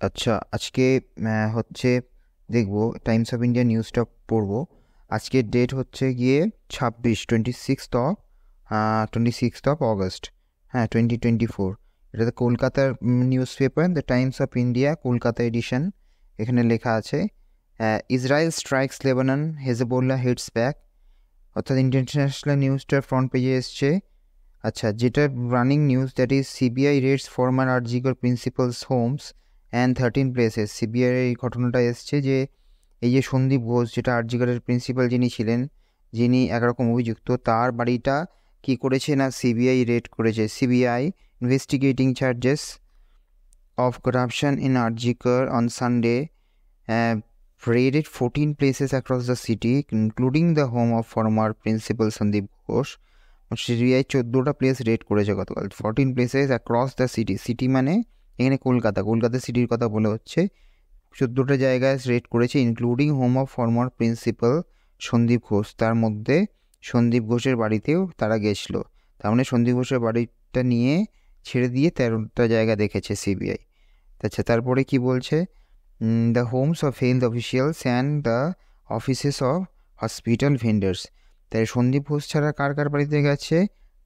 আচ্ছা, আজকে হচ্ছে দেখব টাইমস অফ ইন্ডিয়া নিউজটা পড়বো। আজকের ডেট হচ্ছে গিয়ে 26 অগস্ট, হ্যাঁ 2024। এটা তো কলকাতার newspaper, the Times of India Kolkata edition. এখানে লেখা আছে Israel strikes Lebanon, Hezbollah hits back. অর্থাৎ ইন্টারন্যাশনাল নিউজটার ফ্রন্ট পেজে এসছে। আচ্ছা, যেটা running news, that is CBI raids former RG Kar principal's homes and 13 places. CBI এই ঘটনাটা এসছে যে এই যে সন্দীপ ঘোষ, যেটা আরজিকরের প্রিন্সিপাল যিনি ছিলেন, যিনি একরকম অভিযুক্ত, তার বাড়িটা কি করেছে না সিবিআই রেড করেছে। CBI investigating charges of corruption in Arjikar on Sunday raided 14 places across the city, including the home of former principal Sandeep Ghosh. CBI 14টা প্লেস রেড করেছে গতকাল। 14 places across the city. City মানে এখানে কলকাতা সিটির কথা বলে হচ্ছে। 14টা জায়গায় রেড করেছে, including home of former principal Sandip Ghosh. তার মধ্যে সন্দীপ ঘোষের বাড়িতেও তারা গেছিলো। তার মানে সন্দীপ ঘোষের বাড়িটা নিয়ে ছেড়ে দিয়ে 13টা জায়গা দেখেছে সিবিআই। আচ্ছা, তারপরে কি বলছে, the homes of health officials and the offices of hospital vendors. তাই সন্দীপ ঘোষ ছাড়া কার কার বাড়িতে গেছে?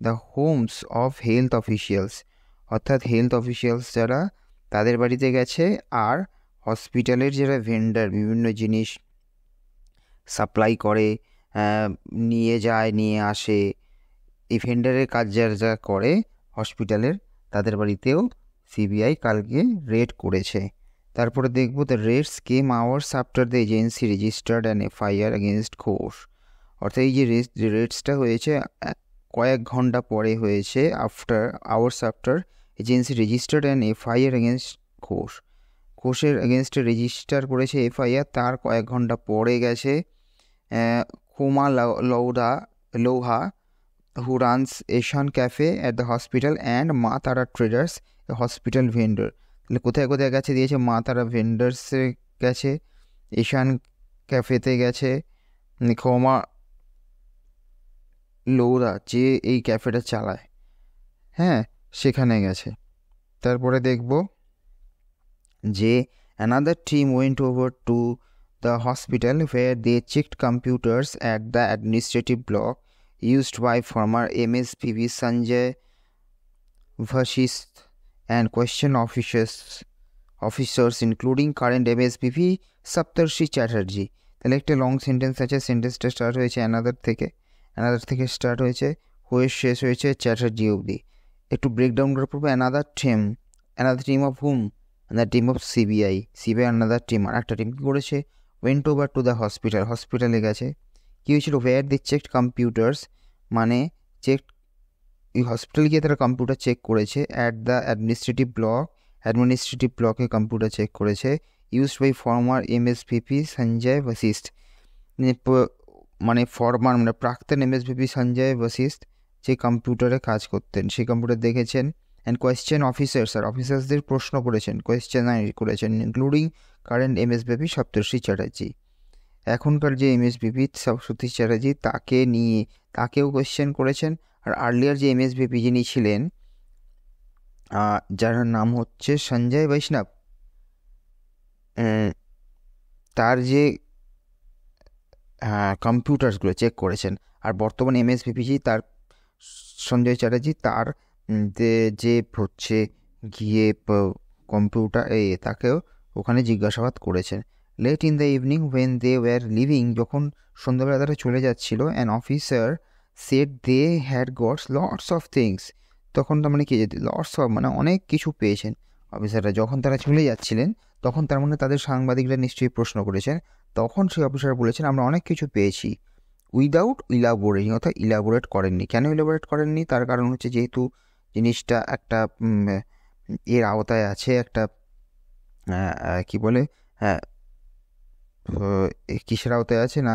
The homes of health officials, অর্থাৎ হেলথ অফিসিয়ালস যারা, তাদের বাড়িতে গেছে। আর হসপিটালের যারা ভেন্ডার, বিভিন্ন জিনিস সাপ্লাই করে, নিয়ে যায়, নিয়ে আসে, এই ভেন্ডারের কাজ যারা করে হসপিটালের, তাদের বাড়িতেও সিবিআই কালকে রেড করেছে। তারপরে দেখব, the raids came hours after the agency registered an FIR against Ghosh. অর্থাৎ এই যে রেডসটা হয়েছে কয়েক ঘন্টা পরে হয়েছে, after agency registered an FIR against Ghosh. ঘোষের এগেনস্টে রেজিস্টার করেছে এফআইআর, তার কয়েক ঘন্টা পরে গেছে হুমা লৌহা, who runs Asian Cafe at the hospital, and মা তারা ট্রেডার্স, a hospital vendor। তাহলে কোথায় কোথায় গেছে দিয়েছে, মা তারা ভেন্ডার্সে গেছে, এশিয়ান ক্যাফেতে গেছে, খোমা লৌরা যে এই ক্যাফেটা চালায়, হ্যাঁ সেখানে গেছে। তারপরে দেখব যে another team went over to the hospital where they checked computers at the administrative block used by former MSPB Sanjay Vashist and question officers including current MSPB Saptarshi Chatterjee। তাহলে একটা লং সেন্টেন্স আছে, সেন্টেন্সটা start হয়েছে another থেকে start হয়েছে, হয়ে শেষ হয়েছে চ্যাটার্জি অবধি। একটু ব্রেকডাউন করে পড়বো। Another team of hmm, the team of CBI another team, আর একটা টিম কী করেছে, ওয়েন্ট ওভার টু দ্য হসপিটালে গেছে। কী হয়েছিল, ওয়্যার দি চেকড কম্পিউটার্স, মানে এই হসপিটালে গিয়ে তারা কম্পিউটার চেক করেছে। অ্যাট দ্য অ্যাডমিনিস্ট্রেটিভ ব্লকে কম্পিউটার চেক করেছে, used by former MSVP Sanjay Vashishtha. মানে প্রাক্তন এমএসভিপি সঞ্জয় বশিষ্ঠ যে কম্পিউটারে কাজ করতেন, সেই কম্পিউটার দেখেছেন। অ্যান্ড কোয়েশ্চেন অফিসার্স, আর অফিসার্সদের প্রশ্ন করেছেন, করেছেন, ইনক্লুডিং কারেন্ট এমএসভিপি সপ্তর্ষি চ্যাটার্জি। এখনকার যে এমএসভিপি সপ্তর্ষি চ্যাটার্জি, তাকেও কোয়েশ্চেন করেছেন। আর আর্লিয়ার যে এমএসভিপি যিনি ছিলেন, যার নাম হচ্ছে সঞ্জয় বৈষ্ণব, তার যে কম্পিউটার্সগুলো চেক করেছেন। আর বর্তমানে এমএসভিপি তার সঞ্জয় চ্যাটার্জি, তার যে হচ্ছে গিয়ে কম্পিউটার তাকেও ওখানে জিজ্ঞাসাবাদ করেছেন। Late in the evening when they were leaving, যখন সন্ধ্যাবেলা তারা চলে যাচ্ছিল, an officer said they had gots lots of things. তখন তার মানে কি, লটস অফ মানে অনেক কিছু পেয়েছেন অফিসাররা। যখন তারা চলে যাচ্ছিলেন, তখন তার মানে তাদের সাংবাদিকরা নিশ্চয়ই প্রশ্ন করেছেন, তখন সেই অফিসার বলেছেন আমরা অনেক কিছু পেয়েছি, উইদাউট ইলাবোরেটিং, অর্থাৎ ইলাবোরেট করেননি। কেন ইলাবোরেট করেননি? তার কারণ হচ্ছে যেহেতু জিনিসটা একটা এর আওতায় আছে, একটা কি বলে, কিসের আওতায় আছে না,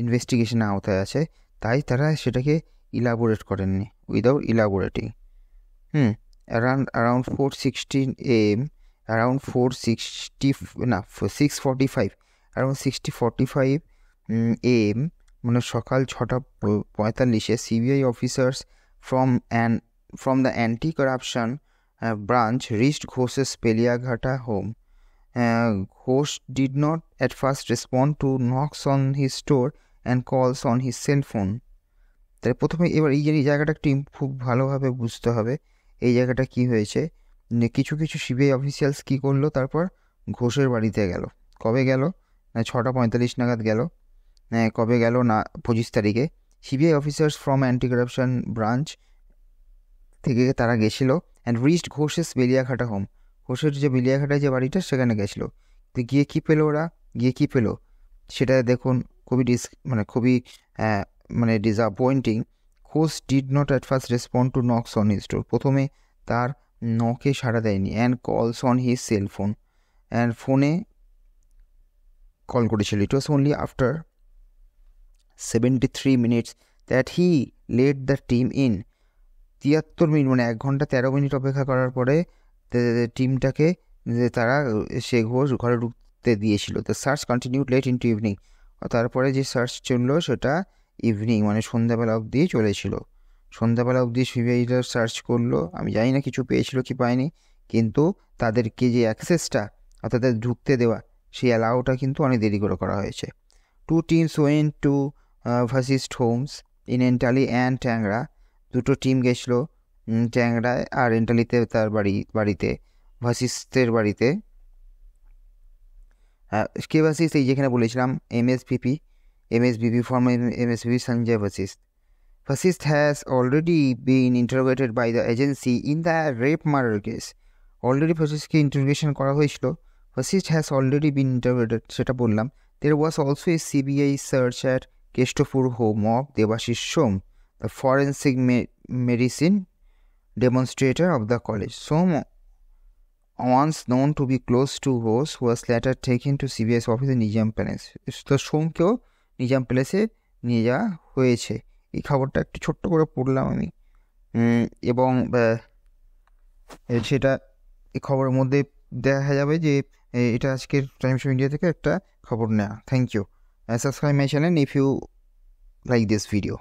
ইনভেস্টিগেশনের আওতায় আছে, তাই তারা সেটাকে ইলাবোরেট করেননি, without elaborating. around 4:16 AM, around 6:45 AM, মানে সকাল 6:45 CBI officers from the anti-corruption branch reached Ghosh's Peliaghata home. Ghosh did not at first respond to knocks on his door and calls on his cell phone. তাই প্রথমে এবার এই জায়গাটা একটু খুব ভালোভাবে বুঝতে হবে এই জায়গাটা কি হয়েছে। কিছু কিছু সিবিআই অফিসিয়ালস কী করলো, তারপর ঘোষের বাড়িতে গেল। কবে গেল? 6:45 নাগাদ গেল। কবে গেল না 25 তারিখে। CBI officers from anti corruption branch থেকে তারা গেছিলো অ্যান্ড রিচড ঘোষেস বেলিয়াঘাটা হোম। ঘোষের যে বেলিয়াঘাটায় যে বাড়িটা সেখানে গেছিলো। তো গিয়ে কী পেলো ওরা, সেটা দেখুন খুবই disappointing. Ghosh did not at first respond to knocks on his door. প্রথমে তার নকে সাড়া দেয়নি। And calls on his cell phone, and ফোনে কল করেছিল। It was only after 73 minutes that he let the team in. 73 minute 1 ঘন্টা 13 minute অপেক্ষা করার পরে টিমটাকে তারা ঘোষ ঘরে ঢুকতে দিয়েছিল। The search continued late into evening. তারপরে যে সার্চ চললো সেটা ইভিনিং সন্ধ্যাবেলা অবধি চলেছিল। সন্ধ্যাবেলা অবধি সিবিআইরা সার্চ করলো। আমি জানি না কিছু পেয়েছিল কি পায়নি, কিন্তু তাদেরকে যে অ্যাক্সেসটা অর্থাৎ ঢুকতে দেওয়া সেই অ্যালাউটা কিন্তু অনেক দেরি করে করা হয়েছে। 2 teams went to Vasist homes in Entally and Tangra. দুটো টিম গেছিলো ট্যাংরায় আর এন্টালিতে, তার বাড়িতে ভাসিস্টের বাড়িতে। কে ভাসিস্ট? এই যেখানে বলেছিলাম MSBP form MSBP Sanjay Vasist. Vasist has already been interrogated by the agency in the rape murder case. Already Vasistকে ইন্টারোগেশন করা হয়েছিল। Vasist has already been interrogated, সেটা বললাম। There was also a CBI search at Kestopur home of Debashish Som, the forensic medicine demonstrator of the college. Som, once known to be close to Ghosh, was later taken to CBI's office in Nizam Palace. তো সোমকেও নিজাম প্যালেসে নিয়ে যাওয়া হয়েছে। এই খবরটা একটু ছোট্ট করে পড়লাম আমি, এবং সেটা এই খবরের মধ্যে দেখা যাবে যে এটা আজকের টাইমস অফ ইন্ডিয়া থেকে একটা খবর নেওয়া। Thank you. Subscribe my channel if you like this video.